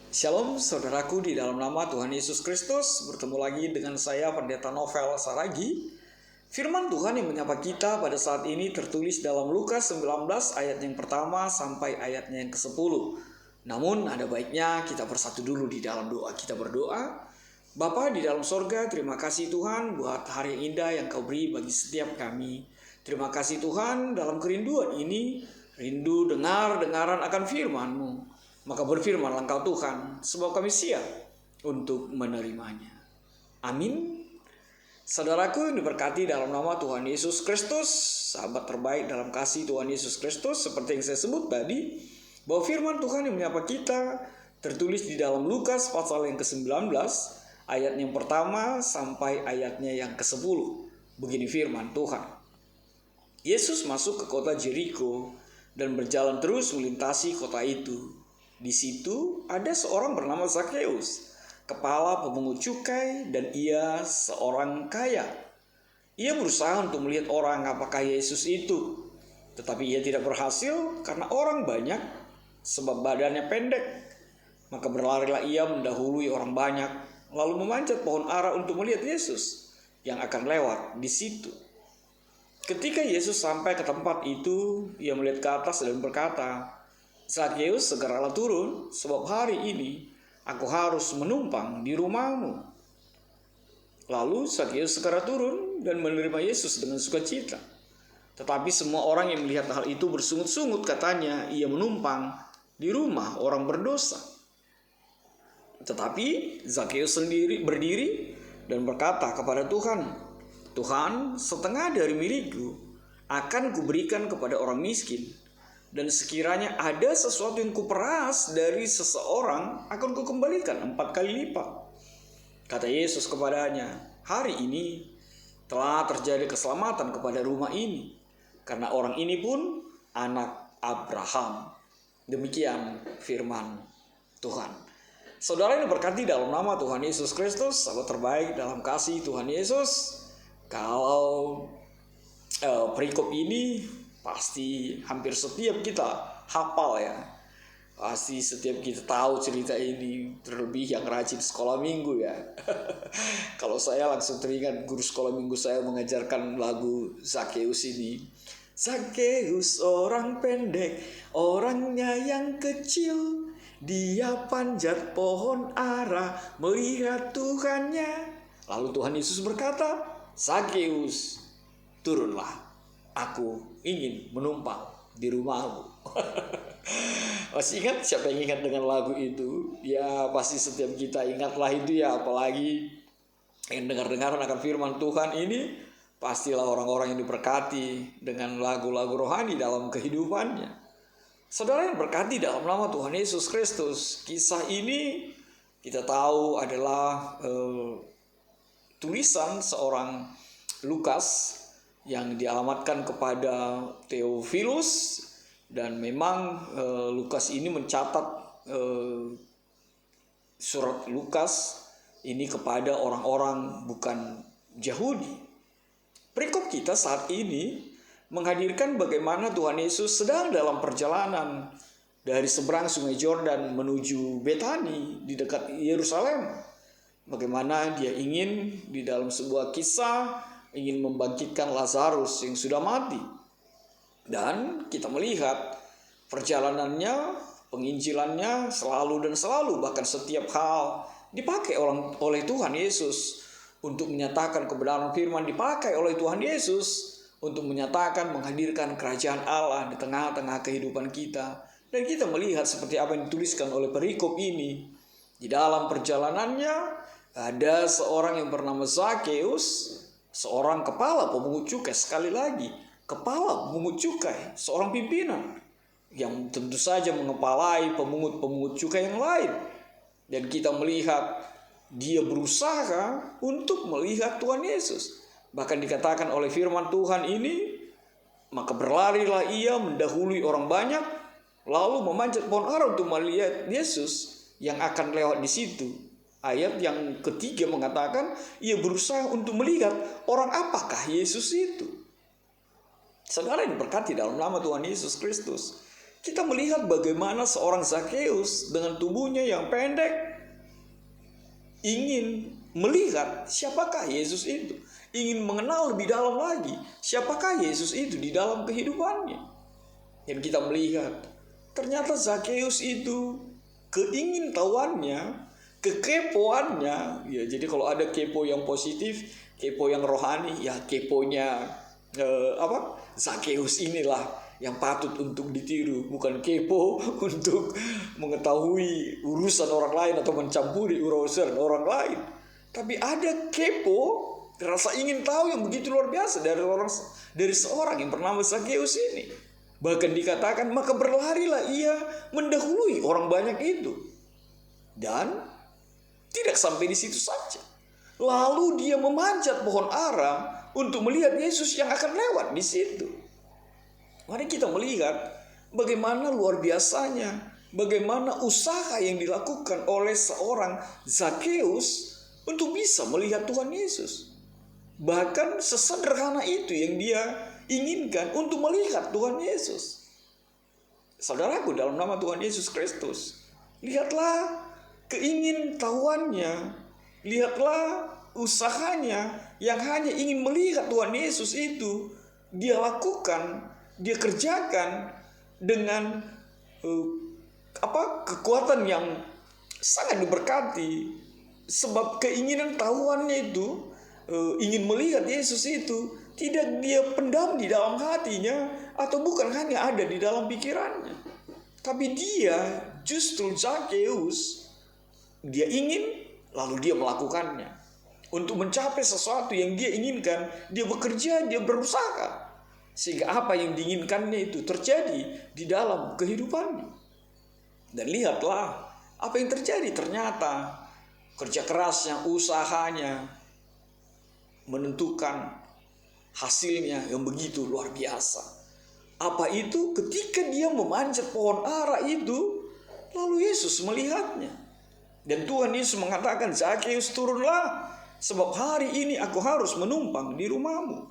Shalom saudaraku di dalam nama Tuhan Yesus Kristus. Bertemu lagi dengan saya Pendeta Novel Saragi. Firman Tuhan yang menyapa kita pada saat ini tertulis dalam Lukas 19 ayat yang pertama sampai ayatnya yang ke-10. Namun ada baiknya kita bersatu dulu di dalam doa. Kita berdoa. Bapa di dalam sorga, terima kasih Tuhan buat hari yang indah yang Kau beri bagi setiap kami. Terima kasih Tuhan dalam kerinduan ini, rindu dengaran akan firman-Mu. Maka berfirmanlah Engkau Tuhan, sebab kami siap untuk menerimanya. Amin. Saudaraku yang diberkati dalam nama Tuhan Yesus Kristus, sahabat terbaik dalam kasih Tuhan Yesus Kristus, seperti yang saya sebut tadi, bahwa firman Tuhan yang menyapa kita tertulis di dalam Lukas pasal yang ke-19, ayat yang pertama sampai ayatnya yang ke-10. Begini firman Tuhan. Yesus masuk ke kota Jeriko dan berjalan terus melintasi kota itu. Di situ ada seorang bernama Zakheus, kepala pemungut cukai, dan ia seorang kaya. Ia berusaha untuk melihat orang apakah Yesus itu, tetapi ia tidak berhasil karena orang banyak, sebab badannya pendek. Maka berlarilah ia mendahului orang banyak, lalu memanjat pohon ara untuk melihat Yesus yang akan lewat di situ. Ketika Yesus sampai ke tempat itu, ia melihat ke atas dan berkata, Zakheus, segeralah turun, sebab hari ini aku harus menumpang di rumahmu. Lalu Zakheus segera turun dan menerima Yesus dengan sukacita. Tetapi semua orang yang melihat hal itu bersungut-sungut, katanya ia menumpang di rumah orang berdosa. Tetapi Zakheus sendiri berdiri dan berkata kepada Tuhan, Tuhan, setengah dari milikku akan kuberikan kepada orang miskin. Dan sekiranya ada sesuatu yang kuperas dari seseorang, akan kukembalikan 4 kali lipat. Kata Yesus kepadanya, hari ini telah terjadi keselamatan kepada rumah ini, karena orang ini pun anak Abraham. Demikian firman Tuhan. Saudara yang diberkati dalam nama Tuhan Yesus Kristus, sahabat terbaik dalam kasih Tuhan Yesus, kalau perikop ini pasti hampir setiap kita hafal ya. Pasti setiap kita tahu cerita ini, terlebih yang rajin sekolah minggu ya. Kalau saya langsung teringat guru sekolah minggu saya mengajarkan lagu Zakheus ini. Zakheus orang pendek, orangnya yang kecil, dia panjat pohon ara melihat Tuhannya. Lalu Tuhan Yesus berkata, Zakheus, turunlah. Aku ingin menumpang di rumahmu. Masih ingat siapa yang ingat dengan lagu itu? Ya pasti setiap kita ingatlah itu ya. Apalagi yang dengar-dengaran akan firman Tuhan ini, pastilah orang-orang yang diberkati dengan lagu-lagu rohani dalam kehidupannya. Saudara yang berkati dalam nama Tuhan Yesus Kristus, kisah ini kita tahu adalah tulisan seorang Lukas yang dialamatkan kepada Theophilus, dan memang Lukas ini mencatat surat Lukas ini kepada orang-orang bukan Yahudi. Perikop kita saat ini menghadirkan bagaimana Tuhan Yesus sedang dalam perjalanan dari seberang Sungai Yordan menuju Betani di dekat Yerusalem. Bagaimana dia ingin di dalam sebuah kisah ingin membangkitkan Lazarus yang sudah mati. Dan kita melihat perjalanannya, penginjilannya selalu dan selalu, bahkan setiap hal dipakai oleh Tuhan Yesus untuk menyatakan kebenaran firman, dipakai oleh Tuhan Yesus untuk menyatakan, menghadirkan kerajaan Allah di tengah-tengah kehidupan kita. Dan kita melihat seperti apa yang dituliskan oleh perikop ini. Di dalam perjalanannya ada seorang yang bernama Zakheus, seorang kepala pemungut cukai. Sekali lagi, kepala pemungut cukai, seorang pimpinan yang tentu saja mengepalai pemungut-pemungut cukai yang lain. Dan kita melihat dia berusaha untuk melihat Tuhan Yesus. Bahkan dikatakan oleh firman Tuhan ini, maka berlarilah ia mendahului orang banyak, lalu memanjat pohon ara untuk melihat Yesus yang akan lewat di situ. Ayat yang ketiga mengatakan, ia berusaha untuk melihat orang apakah Yesus itu. Saudara yang berkati dalam nama Tuhan Yesus Kristus, Kita melihat bagaimana seorang Zakheus dengan tubuhnya yang pendek ingin melihat siapakah Yesus itu. Ingin mengenal lebih dalam lagi siapakah Yesus itu di dalam kehidupannya. Dan kita melihat ternyata Zakheus itu keingintahuannya, kekepoannya, ya jadi kalau ada kepo yang positif, kepo yang rohani, ya keponya Zakheus inilah yang patut untuk ditiru, bukan kepo untuk mengetahui urusan orang lain atau mencampuri urusan orang lain. Tapi ada kepo, rasa ingin tahu yang begitu luar biasa dari seorang yang bernama Zakheus ini. Bahkan dikatakan maka berlarilah ia mendahului orang banyak itu. Dan tidak sampai di situ saja. Lalu dia memanjat pohon ara untuk melihat Yesus yang akan lewat di situ. Mari kita melihat bagaimana luar biasanya, bagaimana usaha yang dilakukan oleh seorang Zakheus untuk bisa melihat Tuhan Yesus. Bahkan sesederhana itu yang dia inginkan untuk melihat Tuhan Yesus. Saudaraku, dalam nama Tuhan Yesus Kristus, lihatlah keingintahuannya, lihatlah usahanya yang hanya ingin melihat Tuhan Yesus itu dia lakukan, dia kerjakan dengan kekuatan yang sangat diberkati. Sebab keinginan tahuannya itu, ingin melihat Yesus itu tidak dia pendam di dalam hatinya, atau bukan hanya ada di dalam pikirannya, tapi dia justru Zakheus, dia ingin lalu dia melakukannya untuk mencapai sesuatu yang dia inginkan. Dia bekerja, dia berusaha sehingga apa yang diinginkannya itu terjadi di dalam kehidupannya. Dan lihatlah apa yang terjadi. Ternyata kerja kerasnya, usahanya menentukan hasilnya yang begitu luar biasa. Apa itu? Ketika dia memanjat pohon ara itu, lalu Yesus melihatnya. Dan Tuhan Yesus mengatakan, Zakheus turunlah, sebab hari ini aku harus menumpang di rumahmu.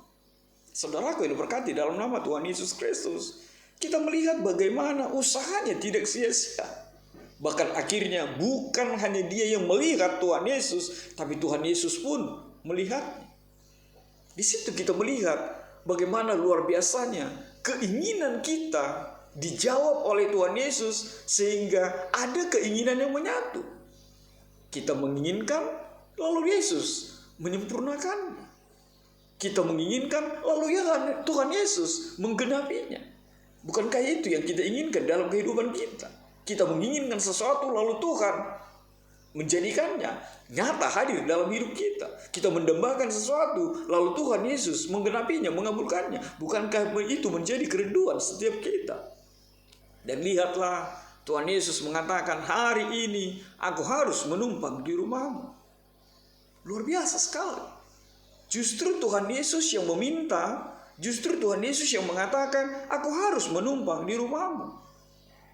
Saudaraku yang diberkati dalam nama Tuhan Yesus Kristus, kita melihat bagaimana usahanya tidak sia-sia. Bahkan akhirnya bukan hanya dia yang melihat Tuhan Yesus, tapi Tuhan Yesus pun melihatnya. Di situ kita melihat bagaimana luar biasanya keinginan kita dijawab oleh Tuhan Yesus, sehingga ada keinginan yang menyatu. Kita menginginkan, lalu Yesus menyempurnakannya. Kita menginginkan, lalu ya Tuhan Yesus menggenapinya. Bukankah itu yang kita inginkan dalam kehidupan kita? Kita menginginkan sesuatu, lalu Tuhan menjadikannya nyata hadir dalam hidup kita. Kita mendambakan sesuatu, lalu Tuhan Yesus menggenapinya, mengabulkannya. Bukankah itu menjadi kerinduan setiap kita? Dan lihatlah, Tuhan Yesus mengatakan, hari ini aku harus menumpang di rumahmu. Luar biasa sekali. Justru Tuhan Yesus yang meminta, justru Tuhan Yesus yang mengatakan, aku harus menumpang di rumahmu.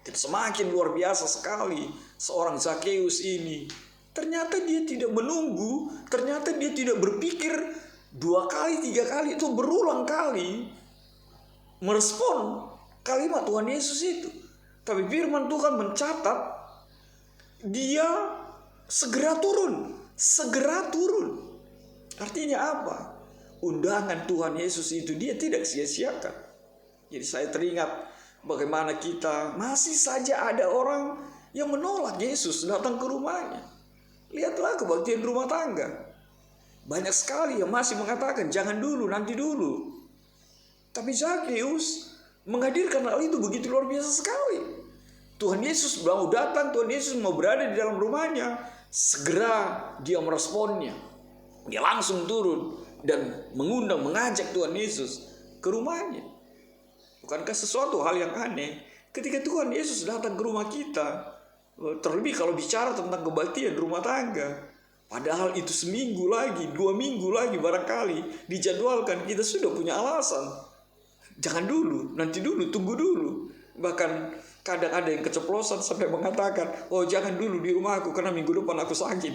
Dan semakin luar biasa sekali seorang Zakheus ini. Ternyata dia tidak menunggu, ternyata dia tidak berpikir 2 kali, 3 kali, itu berulang kali merespon kalimat Tuhan Yesus itu. Tapi firman Tuhan mencatat dia segera turun, segera turun. Artinya apa? Undangan Tuhan Yesus itu dia tidak sia-siakan. Jadi saya teringat bagaimana kita masih saja ada orang yang menolak Yesus datang ke rumahnya. Lihatlah kebaktian rumah tangga. Banyak sekali yang masih mengatakan jangan dulu, nanti dulu. Tapi Zakheus menghadirkan hal itu begitu luar biasa sekali. Tuhan Yesus mau datang, Tuhan Yesus mau berada di dalam rumahnya. Segera dia meresponnya. Dia langsung turun dan mengajak Tuhan Yesus ke rumahnya. Bukankah sesuatu hal yang aneh ketika Tuhan Yesus datang ke rumah kita? Terlebih kalau bicara tentang kebaktian rumah tangga. Padahal itu seminggu lagi, 2 minggu lagi barangkali dijadwalkan, kita sudah punya alasan. Jangan dulu, nanti dulu, tunggu dulu. Bahkan kadang ada yang keceplosan sampai mengatakan, oh jangan dulu di rumahku karena minggu depan aku sakit.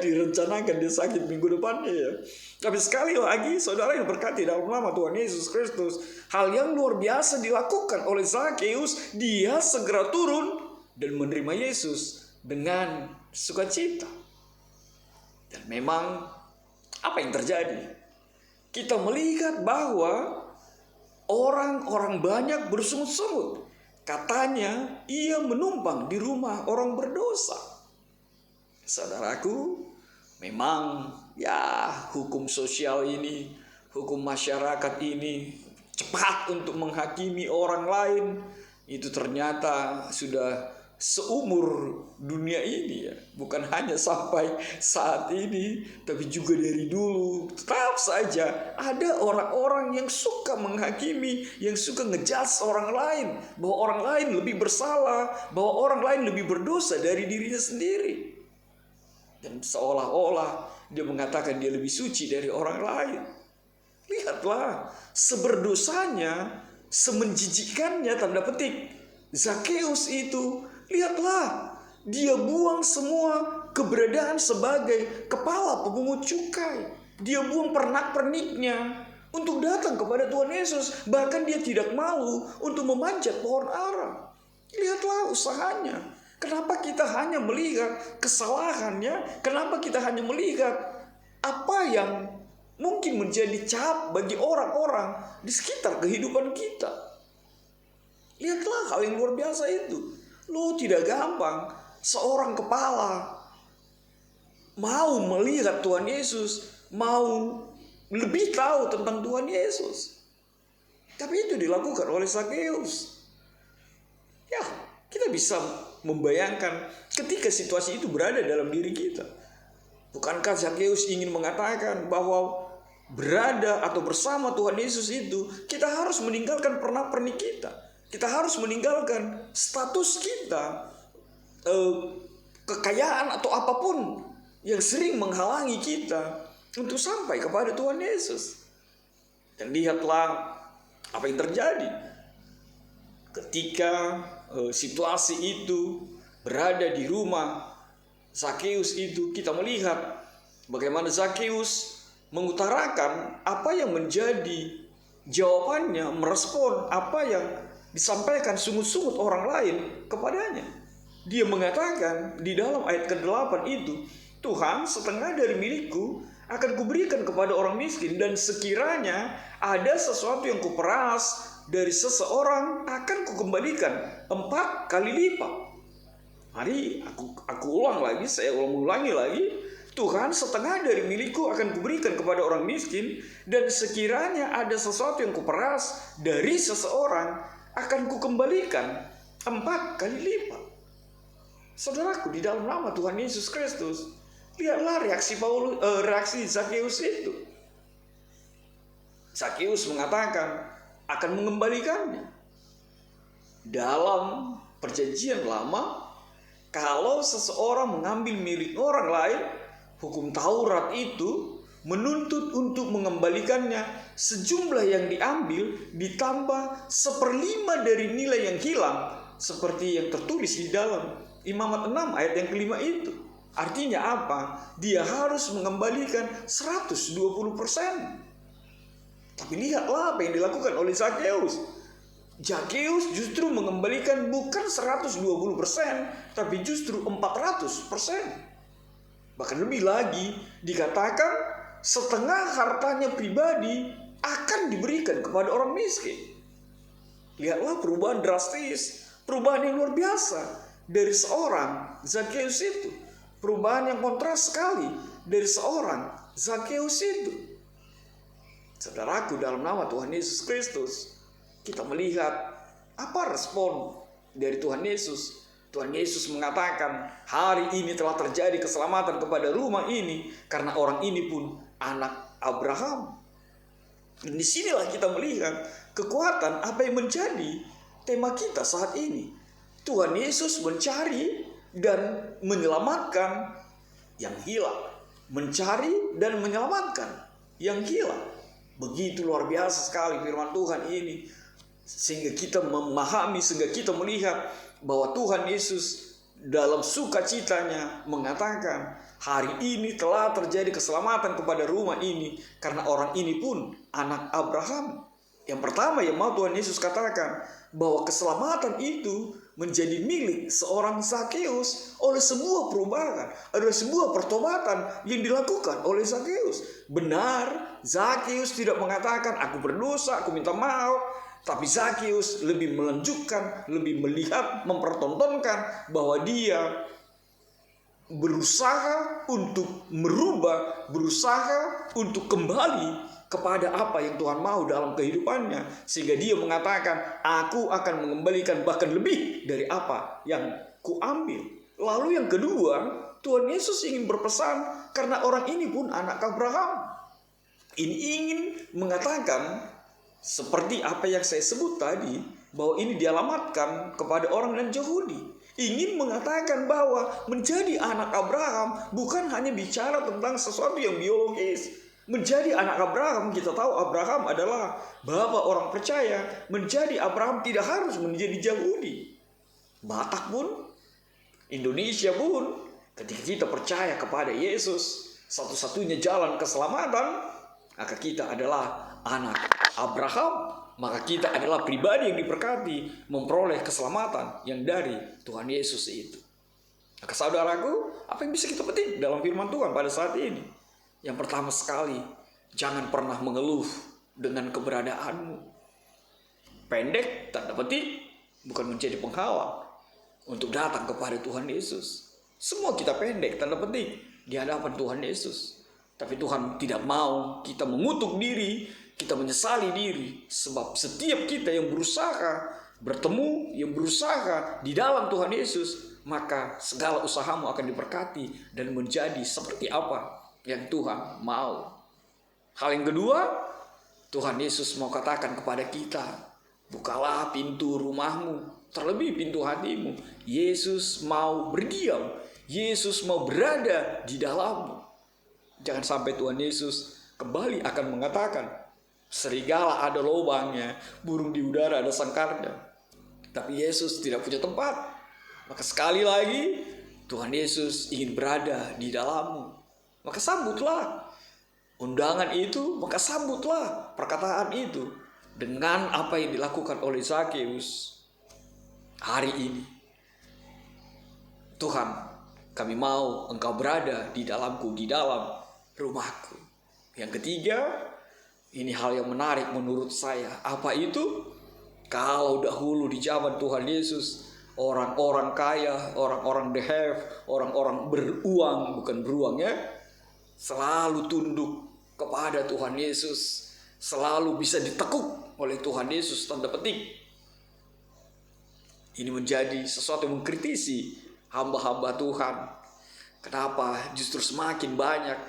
Di direncanakan dia sakit minggu depannya ya. Tapi sekali lagi saudara yang berkati dalam nama Tuhan Yesus Kristus, hal yang luar biasa dilakukan oleh Zakeus. Dia segera turun dan menerima Yesus dengan sukacita. Dan memang apa yang terjadi? Kita melihat bahwa orang-orang banyak bersungut-sungut. Katanya ia menumpang di rumah orang berdosa. Saudaraku, memang ya hukum sosial ini, hukum masyarakat ini cepat untuk menghakimi orang lain. Itu ternyata sudah seumur dunia ini ya. Bukan hanya sampai saat ini, tapi juga dari dulu. Tetap saja ada orang-orang yang suka menghakimi, yang suka ngejudge orang lain, bahwa orang lain lebih bersalah, bahwa orang lain lebih berdosa dari dirinya sendiri. Dan seolah-olah dia mengatakan dia lebih suci dari orang lain. Lihatlah, seberdosanya, semenjijikannya tanda petik Zakeus itu. Lihatlah, dia buang semua keberadaan sebagai kepala pemungut cukai. Dia buang pernak-perniknya untuk datang kepada Tuhan Yesus. Bahkan dia tidak malu untuk memanjat pohon ara. Lihatlah usahanya. Kenapa kita hanya melihat kesalahannya? Kenapa kita hanya melihat apa yang mungkin menjadi cap bagi orang-orang di sekitar kehidupan kita? Lihatlah hal yang luar biasa itu. Lo tidak gampang seorang kepala mau melihat Tuhan Yesus, mau lebih tahu tentang Tuhan Yesus. Tapi itu dilakukan oleh Zakeus. Ya, kita bisa membayangkan ketika situasi itu berada dalam diri kita. Bukankah Zakeus ingin mengatakan bahwa berada atau bersama Tuhan Yesus itu kita harus meninggalkan pernak-pernik kita. Kita harus meninggalkan status kita, kekayaan atau apapun yang sering menghalangi kita untuk sampai kepada Tuhan Yesus. Dan lihatlah apa yang terjadi ketika situasi itu berada di rumah Zakeus itu. Kita melihat bagaimana Zakeus mengutarakan apa yang menjadi jawabannya, merespon apa yang disampaikan sungut-sungut orang lain kepadanya. Dia mengatakan di dalam ayat ke-8 itu, Tuhan, setengah dari milikku akan kuberikan kepada orang miskin, dan sekiranya ada sesuatu yang kuperas dari seseorang akan kukembalikan 4 kali lipat. Mari aku ulang lagi, saya ulangi lagi. Tuhan, setengah dari milikku akan kuberikan kepada orang miskin, dan sekiranya ada sesuatu yang kuperas dari seseorang akan kukembalikan 4 kali lipat. Saudaraku, di dalam nama Tuhan Yesus Kristus, lihatlah reaksi Zakeus itu. Zakeus mengatakan akan mengembalikannya. Dalam perjanjian lama, kalau seseorang mengambil milik orang lain, hukum Taurat itu menuntut untuk mengembalikannya sejumlah yang diambil ditambah 1/5 dari nilai yang hilang, seperti yang tertulis di dalam Imamat 6 ayat yang kelima itu. Artinya apa? Dia harus mengembalikan 120%. Tapi lihatlah apa yang dilakukan oleh Zakeus. Zakeus justru mengembalikan bukan 120%, tapi justru 400%. Bahkan lebih lagi, dikatakan setengah hartanya pribadi akan diberikan kepada orang miskin. Lihatlah perubahan drastis, perubahan yang luar biasa dari seorang Zakeus itu. Perubahan yang kontras sekali dari seorang Zakeus itu. Saudaraku, dalam nama Tuhan Yesus Kristus, kita melihat apa respon dari Tuhan Yesus. Tuhan Yesus mengatakan, hari ini telah terjadi keselamatan kepada rumah ini, karena orang ini pun anak Abraham. Dan disinilah kita melihat kekuatan apa yang menjadi tema kita saat ini. Tuhan Yesus mencari dan menyelamatkan yang hilang. Mencari dan menyelamatkan yang hilang. Begitu luar biasa sekali firman Tuhan ini. Sehingga kita memahami, sehingga kita melihat bahwa Tuhan Yesus dalam sukacitanya mengatakan, hari ini telah terjadi keselamatan kepada rumah ini karena orang ini pun anak Abraham. Yang pertama yang mau Tuhan Yesus katakan, bahwa keselamatan itu menjadi milik seorang Zakeus oleh sebuah perubahan, oleh sebuah pertobatan yang dilakukan oleh Zakeus. Benar, Zakeus tidak mengatakan aku berdosa, aku minta maaf, tapi Zakeus lebih menunjukkan, lebih melihat, mempertontonkan bahwa dia berusaha untuk merubah, berusaha untuk kembali kepada apa yang Tuhan mau dalam kehidupannya. Sehingga dia mengatakan, aku akan mengembalikan bahkan lebih dari apa yang kuambil. Lalu yang kedua, Tuhan Yesus ingin berpesan karena orang ini pun anak Abraham. Ini ingin mengatakan seperti apa yang saya sebut tadi, bahwa ini dialamatkan kepada orang dan Yahudi. Ingin mengatakan bahwa menjadi anak Abraham bukan hanya bicara tentang sesuatu yang biologis. Menjadi anak Abraham, kita tahu Abraham adalah bapak orang percaya. Menjadi Abraham tidak harus menjadi Yahudi. Batak pun, Indonesia pun, ketika kita percaya kepada Yesus, satu-satunya jalan keselamatan, maka kita adalah anak Abraham. Maka kita adalah pribadi yang diberkati, memperoleh keselamatan yang dari Tuhan Yesus itu. Maka saudaraku, apa yang bisa kita petik dalam firman Tuhan pada saat ini? Yang pertama sekali, jangan pernah mengeluh dengan keberadaanmu. Pendek, tanda petik, bukan menjadi penghalang untuk datang kepada Tuhan Yesus. Semua kita pendek, tanda petik, di hadapan Tuhan Yesus. Tapi Tuhan tidak mau kita mengutuk diri, kita menyesali diri. Sebab setiap kita yang berusaha bertemu, yang berusaha di dalam Tuhan Yesus, maka segala usahamu akan diberkati dan menjadi seperti apa yang Tuhan mau. Hal yang kedua, Tuhan Yesus mau katakan kepada kita, bukalah pintu rumahmu, terlebih pintu hatimu. Yesus mau berdiam, Yesus mau berada di dalammu. Jangan sampai Tuhan Yesus kembali akan mengatakan, serigala ada lubangnya, burung di udara ada sangkarnya, tapi Yesus tidak punya tempat. Maka sekali lagi, Tuhan Yesus ingin berada di dalammu. Maka sambutlah undangan itu, maka sambutlah perkataan itu dengan apa yang dilakukan oleh Zakeus hari ini. Tuhan, kami mau Engkau berada di dalamku, di dalam rumahku. Yang ketiga, ini hal yang menarik menurut saya. Apa itu? Kalau dahulu di zaman Tuhan Yesus, orang-orang kaya, orang-orang the have, orang-orang beruang, bukan beruang ya, selalu tunduk kepada Tuhan Yesus, selalu bisa ditekuk oleh Tuhan Yesus, tanda petik. Ini menjadi sesuatu yang mengkritisi hamba-hamba Tuhan. Kenapa justru semakin banyak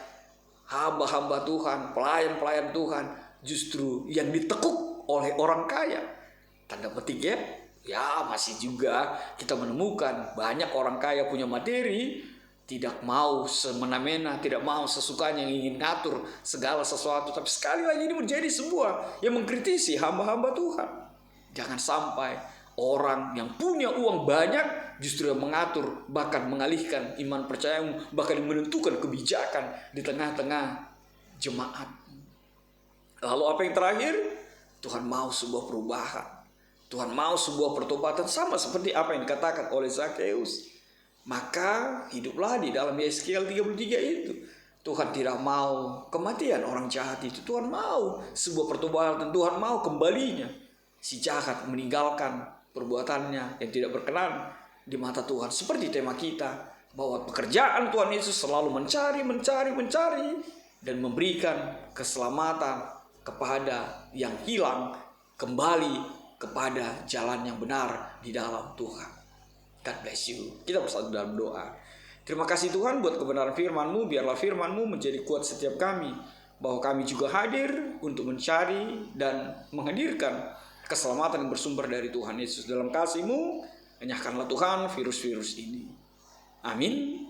hamba-hamba Tuhan, pelayan-pelayan Tuhan, justru yang ditekuk oleh orang kaya? Tanda petik ya. Ya masih juga kita menemukan banyak orang kaya punya materi, tidak mau semena-mena, tidak mau sesukanya, yang ingin ngatur segala sesuatu. Tapi sekali lagi ini menjadi sebuah yang mengkritisi hamba-hamba Tuhan. Jangan sampai orang yang punya uang banyak justru yang mengatur, bahkan mengalihkan iman percayamu, bahkan menentukan kebijakan di tengah-tengah jemaat. Lalu apa yang terakhir? Tuhan mau sebuah perubahan. Tuhan mau sebuah pertobatan, sama seperti apa yang dikatakan oleh Zakeus. Maka hiduplah di dalam Yeskiel 33 itu. Tuhan tidak mau kematian orang jahat itu. Tuhan mau sebuah pertobatan. Tuhan mau kembalinya si jahat meninggalkan perbuatannya yang tidak berkenan di mata Tuhan. Seperti tema kita, bahwa pekerjaan Tuhan Yesus selalu mencari dan memberikan keselamatan kepada yang hilang, kembali kepada jalan yang benar di dalam Tuhan. God bless you. Kita bersatu dalam doa. Terima kasih Tuhan buat kebenaran firman-Mu. Biarlah firman-Mu menjadi kuat setiap kami, bahwa kami juga hadir untuk mencari dan menghadirkan keselamatan yang bersumber dari Tuhan Yesus. Dalam kasih-Mu, enyahkanlah Tuhan virus-virus ini. Amin.